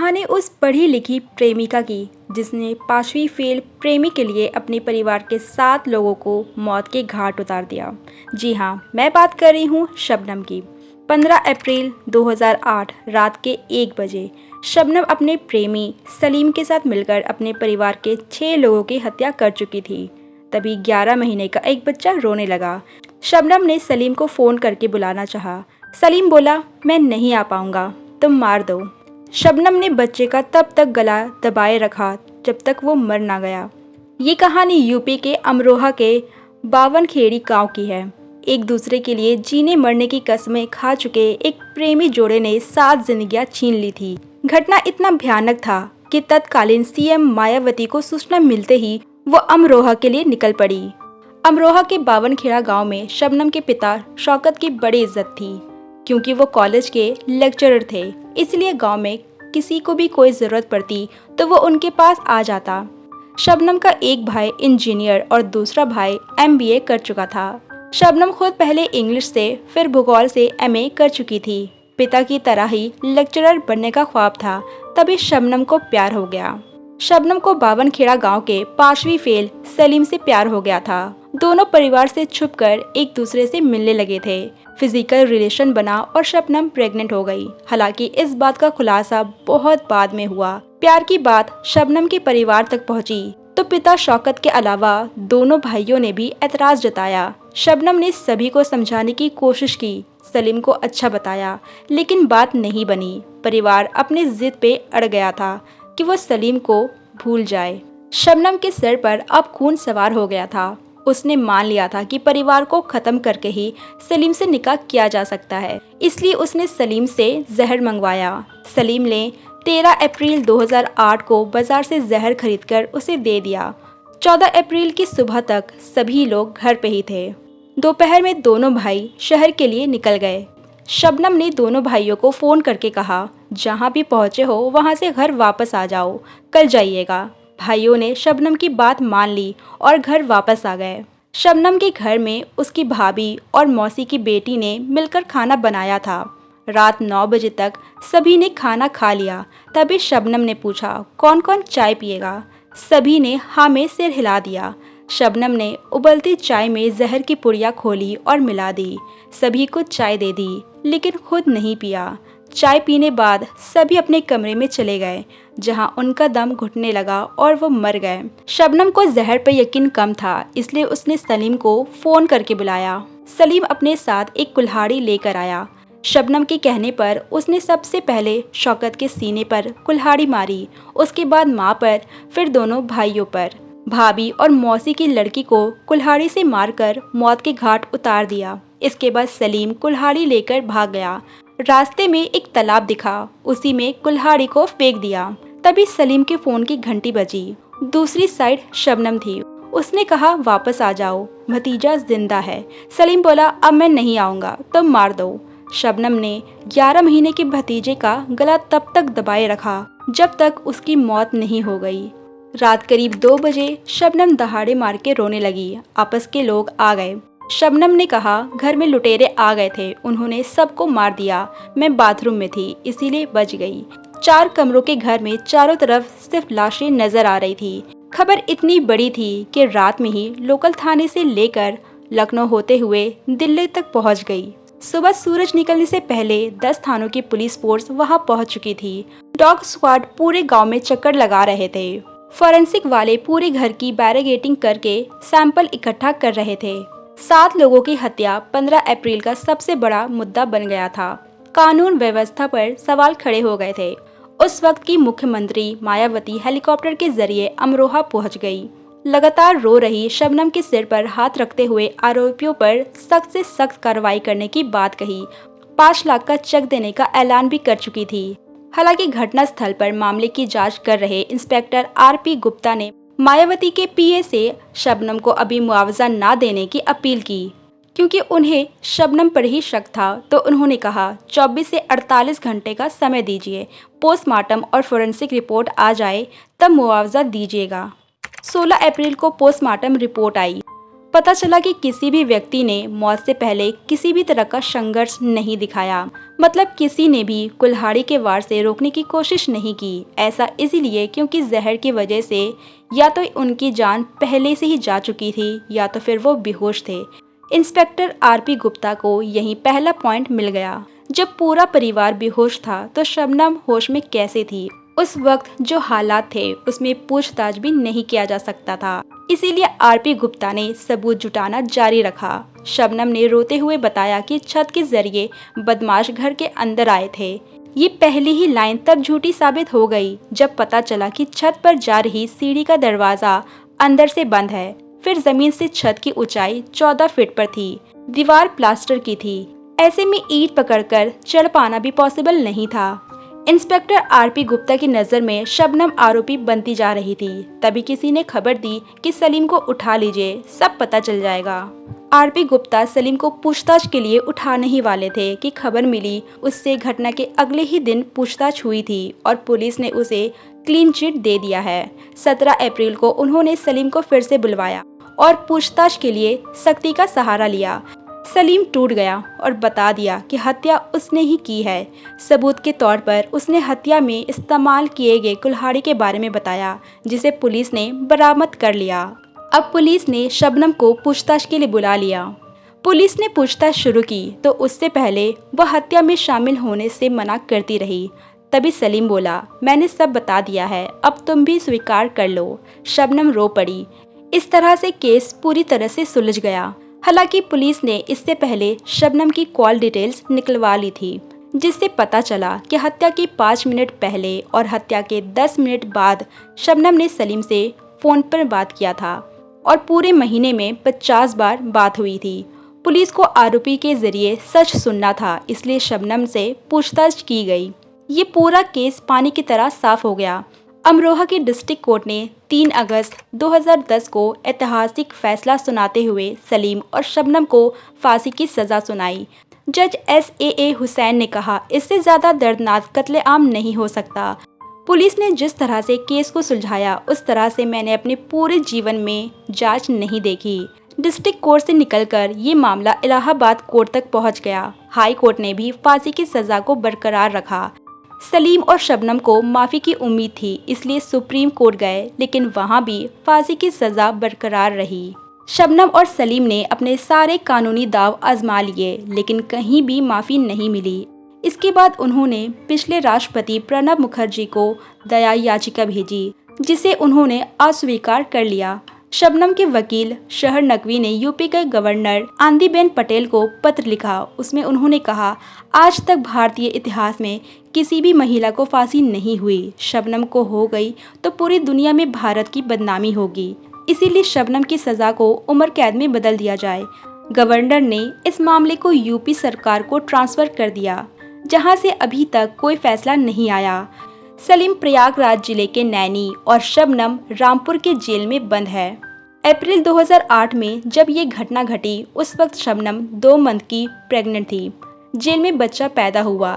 कहानी उस पढ़ी लिखी प्रेमिका की जिसने 5वीं फेल प्रेमी के लिए अपने परिवार के 7 लोगों को मौत के घाट उतार दिया। जी हाँ, मैं बात कर रही हूँ शबनम की। 15 अप्रैल 2008 रात के 1 बजे शबनम अपने प्रेमी सलीम के साथ मिलकर अपने परिवार के 6 लोगों की हत्या कर चुकी थी। तभी 11 महीने का एक बच्चा रोने लगा। शबनम ने सलीम को फ़ोन करके बुलाना चाहा। सलीम बोला, मैं नहीं आ पाऊँगा, तुम मार दो। शबनम ने बच्चे का तब तक गला दबाए रखा जब तक वो मर ना गया। ये कहानी यूपी के अमरोहा के बावनखेड़ी गांव की है। एक दूसरे के लिए जीने मरने की कस्में खा चुके एक प्रेमी जोड़े ने 7 जिंदगियां छीन ली थी। घटना इतना भयानक था कि तत्कालीन सीएम मायावती को सूचना मिलते ही वो अमरोहा के लिए निकल पड़ी। अमरोहा के बावनखेड़ा गांव में शबनम के पिता शौकत की बड़ी इज्जत थी। क्योंकि वो कॉलेज के लेक्चरर थे, इसलिए गांव में किसी को भी कोई ज़रूरत पड़ती तो वो उनके पास आ जाता। शबनम का एक भाई इंजीनियर और दूसरा भाई एमबीए कर चुका था। शबनम खुद पहले इंग्लिश से फिर भूगोल से एमए कर चुकी थी। पिता की तरह ही लेक्चरर बनने का ख्वाब था। तभी शबनम को प्यार हो गया। शबनम को बावनखेड़ा गांव के 5वीं फेल सलीम से प्यार हो गया था। दोनों परिवार से छुपकर एक दूसरे से मिलने लगे थे। फिजिकल रिलेशन बना और शबनम प्रेग्नेंट हो गई। हालांकि इस बात का खुलासा बहुत बाद में हुआ। प्यार की बात शबनम के परिवार तक पहुंची तो पिता शौकत के अलावा दोनों भाइयों ने भी एतराज जताया। शबनम ने सभी को समझाने की कोशिश की, सलीम को अच्छा बताया, लेकिन बात नहीं बनी। परिवार अपनी जिद पे अड़ गया था कि वो सलीम को भूल जाए। शबनम के सिर पर अब खून सवार हो गया था। उसने मान लिया था कि परिवार को खत्म करके ही सलीम से निकाह किया जा सकता है, इसलिए उसने सलीम से जहर मंगवाया। सलीम ने 13 अप्रैल 2008 को बाजार से जहर खरीदकर उसे दे दिया। 14 अप्रैल की सुबह तक सभी लोग घर पे ही थे। दोपहर में दोनों भाई शहर के लिए निकल गए। शबनम ने दोनों भाइयों को फ़ोन करके कहा, जहाँ भी पहुँचे हो वहाँ से घर वापस आ जाओ, कल जाइएगा। भाइयों ने शबनम की बात मान ली और घर वापस आ गए। शबनम के घर में उसकी भाभी और मौसी की बेटी ने मिलकर खाना बनाया था। रात 9 बजे तक सभी ने खाना खा लिया। तभी शबनम ने पूछा, कौन कौन चाय पिएगा? सभी ने हाँ में सिर हिला दिया। शबनम ने उबलती चाय में जहर की पुड़िया खोली और मिला दी। सभी को चाय दे दी, लेकिन खुद नहीं पिया। चाय पीने बाद सभी अपने कमरे में चले गए, जहां उनका दम घुटने लगा और वो मर गए। शबनम को जहर पर यकीन कम था, इसलिए उसने सलीम को फ़ोन करके बुलाया। सलीम अपने साथ एक कुल्हाड़ी लेकर आया। शबनम के कहने पर उसने सबसे पहले शौकत के सीने पर कुल्हाड़ी मारी, उसके बाद माँ पर, फिर दोनों भाइयों पर। भाभी और मौसी की लड़की को कुल्हाड़ी से मारकर मौत के घाट उतार दिया। इसके बाद सलीम कुल्हाड़ी लेकर भाग गया। रास्ते में एक तालाब दिखा, उसी में कुल्हाड़ी को फेंक दिया। तभी सलीम के फ़ोन की घंटी बजी। दूसरी साइड शबनम थी। उसने कहा, वापस आ जाओ, भतीजा जिंदा है। सलीम बोला, अब मैं नहीं आऊँगा, तुम मार दो। शबनम ने 11 महीने के भतीजे का गला तब तक दबाए रखा जब तक उसकी मौत नहीं हो गई। रात करीब 2 बजे शबनम दहाड़े मार के रोने लगी। आपस के लोग आ गए। शबनम ने कहा, घर में लुटेरे आ गए थे, उन्होंने सबको मार दिया। मैं बाथरूम में थी, इसीलिए बच गई। 4 कमरों के घर में चारों तरफ सिर्फ लाशें नजर आ रही थी। खबर इतनी बड़ी थी कि रात में ही लोकल थाने से लेकर लखनऊ होते हुए दिल्ली तक पहुंच गई। सुबह सूरज निकलने से पहले 10 थानों की पुलिस फोर्स वहां पहुंच चुकी थी। डॉग स्क्वाड पूरे गांव में चक्कर लगा रहे थे। फॉरेंसिक वाले पूरे घर की बैरिगेटिंग करके सैंपल इकट्ठा कर रहे थे। 7 लोगों की हत्या 15 अप्रैल का सबसे बड़ा मुद्दा बन गया था। कानून व्यवस्था पर सवाल खड़े हो गए थे। उस वक्त की मुख्यमंत्री मायावती हेलीकॉप्टर के जरिए अमरोहा पहुंच गई। लगातार रो रही शबनम के सिर पर हाथ रखते हुए आरोपियों पर सख्त से सख्त कार्रवाई करने की बात कही। 5 लाख का चेक देने का ऐलान भी कर चुकी थी। हालांकि घटनास्थल पर मामले की जांच कर रहे इंस्पेक्टर आरपी गुप्ता ने मायावती के पीए से शबनम को अभी मुआवजा ना देने की अपील की। क्योंकि उन्हें शबनम पर ही शक था, तो उन्होंने कहा, 24 से 48 घंटे का समय दीजिए, पोस्टमार्टम और फोरेंसिक रिपोर्ट आ जाए तब मुआवजा दीजिएगा। 16 अप्रैल को पोस्टमार्टम रिपोर्ट आई। पता चला कि किसी भी व्यक्ति ने मौत से पहले किसी भी तरह का संघर्ष नहीं दिखाया, मतलब किसी ने भी कुल्हाड़ी के वार से रोकने की कोशिश नहीं की। ऐसा इसीलिए क्योंकि जहर की वजह से या तो उनकी जान पहले से ही जा चुकी थी या तो फिर वो बेहोश थे। इंस्पेक्टर आरपी गुप्ता को यही पहला पॉइंट मिल गया। जब पूरा परिवार बेहोश था तो शबनम होश में कैसे थी? उस वक्त जो हालात थे उसमें पूछताछ भी नहीं किया जा सकता था, इसीलिए आरपी गुप्ता ने सबूत जुटाना जारी रखा। शबनम ने रोते हुए बताया कि छत के जरिए बदमाश घर के अंदर आए थे। ये पहली ही लाइन तब झूठी साबित हो गई जब पता चला कि छत पर जा रही सीढ़ी का दरवाजा अंदर से बंद है। फिर जमीन से छत की ऊंचाई 14 फीट पर थी। दीवार प्लास्टर की थी। ऐसे में ईंट पकड़कर चढ़ पाना भी पॉसिबल नहीं था। इंस्पेक्टर आरपी गुप्ता की नज़र में शबनम आरोपी बनती जा रही थी। तभी किसी ने खबर दी कि सलीम को उठा लीजिए, सब पता चल जाएगा। आरपी गुप्ता सलीम को पूछताछ के लिए उठाने ही वाले थे कि खबर मिली। उससे घटना के अगले ही दिन पूछताछ हुई थी और पुलिस ने उसे क्लीन चिट दे दिया है। 17 अप्रैल को उन्होंने सलीम को फिर से बुलवाया और पूछताछ के लिए सख्ती का सहारा लिया। सलीम टूट गया और बता दिया कि हत्या उसने ही की है। सबूत के तौर पर उसने हत्या में इस्तेमाल किए गए कुल्हाड़ी के बारे में बताया, जिसे पुलिस ने बरामद कर लिया। अब पुलिस ने शबनम को पूछताछ के लिए बुला लिया। पुलिस ने पूछताछ शुरू की तो उससे पहले वह हत्या में शामिल होने से मना करती रही। तभी सलीम बोला, मैंने सब बता दिया है, अब तुम भी स्वीकार कर लो। शबनम रो पड़ी। इस तरह से केस पूरी तरह से सुलझ गया। हालांकि पुलिस ने इससे पहले शबनम की कॉल डिटेल्स निकलवा ली थी, जिससे पता चला कि हत्या के 5 मिनट पहले और हत्या के 10 मिनट बाद शबनम ने सलीम से फ़ोन पर बात किया था और पूरे महीने में 50 बार बात हुई थी। पुलिस को आरोपी के जरिए सच सुनना था, इसलिए शबनम से पूछताछ की गई। ये पूरा केस पानी की तरह साफ हो गया। अमरोहा की डिस्ट्रिक्ट कोर्ट ने 3 अगस्त 2010 को ऐतिहासिक फैसला सुनाते हुए सलीम और शबनम को फांसी की सज़ा सुनाई। जज SAA हुसैन ने कहा, इससे ज़्यादा दर्दनाक कत्लेआम नहीं हो सकता। पुलिस ने जिस तरह से केस को सुलझाया उस तरह से मैंने अपने पूरे जीवन में जांच नहीं देखी। डिस्ट्रिक्ट कोर्ट से निकलकर ये मामला इलाहाबाद कोर्ट तक पहुंच गया। हाई कोर्ट ने भी फांसी की सज़ा को बरकरार रखा। सलीम और शबनम को माफ़ी की उम्मीद थी, इसलिए सुप्रीम कोर्ट गए, लेकिन वहां भी फांसी की सज़ा बरकरार रही। शबनम और सलीम ने अपने सारे कानूनी दाव आजमा लिए, लेकिन कहीं भी माफ़ी नहीं मिली। इसके बाद उन्होंने पिछले राष्ट्रपति प्रणब मुखर्जी को दया याचिका भेजी, जिसे उन्होंने अस्वीकार कर लिया। शबनम के वकील शहर नकवी ने यूपी के गवर्नर आनंदीबेन पटेल को पत्र लिखा। उसमें उन्होंने कहा, आज तक भारतीय इतिहास में किसी भी महिला को फांसी नहीं हुई। शबनम को हो गई तो पूरी दुनिया में भारत की बदनामी होगी। इसीलिए शबनम की सज़ा को उम्र कैद में बदल दिया जाए। गवर्नर ने इस मामले को यूपी सरकार को ट्रांसफ़र कर दिया, जहां से अभी तक कोई फैसला नहीं आया। सलीम प्रयागराज जिले के नैनी और शबनम रामपुर के जेल में बंद है। अप्रैल 2008 में जब ये घटना घटी, उस वक्त शबनम 2 मंथ की प्रेग्नेंट थी। जेल में बच्चा पैदा हुआ।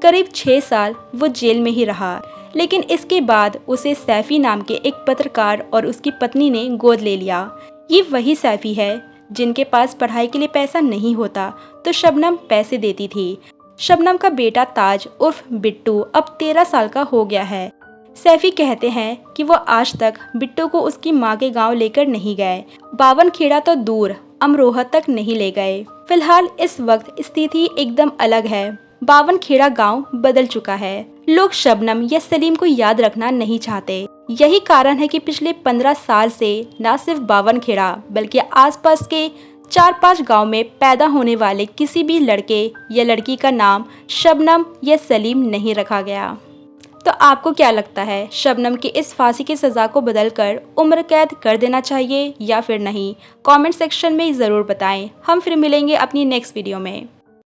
करीब 6 साल वो जेल में ही रहा, लेकिन इसके बाद उसे सैफी नाम के एक पत्रकार और उसकी पत्नी ने गोद ले लिया। ये वही सैफी है जिनके पास पढ़ाई के लिए पैसा नहीं होता तो शबनम पैसे देती थी। शबनम का बेटा ताज उर्फ बिट्टू अब 13 साल का हो गया है। सैफी कहते हैं कि वो आज तक बिट्टू को उसकी माँ के गांव लेकर नहीं गए। 52 खेड़ा तो दूर, अमरोहा तक नहीं ले गए। फिलहाल इस वक्त स्थिति एकदम अलग है। 52 खेड़ा गांव बदल चुका है। लोग शबनम या सलीम को याद रखना नहीं चाहते। यही कारण है कि पिछले 15 साल से न सिर्फ 52 खेड़ा बल्कि आसपास के 4-5 गांव में पैदा होने वाले किसी भी लड़के या लड़की का नाम शबनम या सलीम नहीं रखा गया। तो आपको क्या लगता है, शबनम की इस फांसी की सज़ा को बदलकर उम्र कैद कर देना चाहिए या फिर नहीं? कमेंट सेक्शन में ज़रूर बताएं। हम फिर मिलेंगे अपनी नेक्स्ट वीडियो में।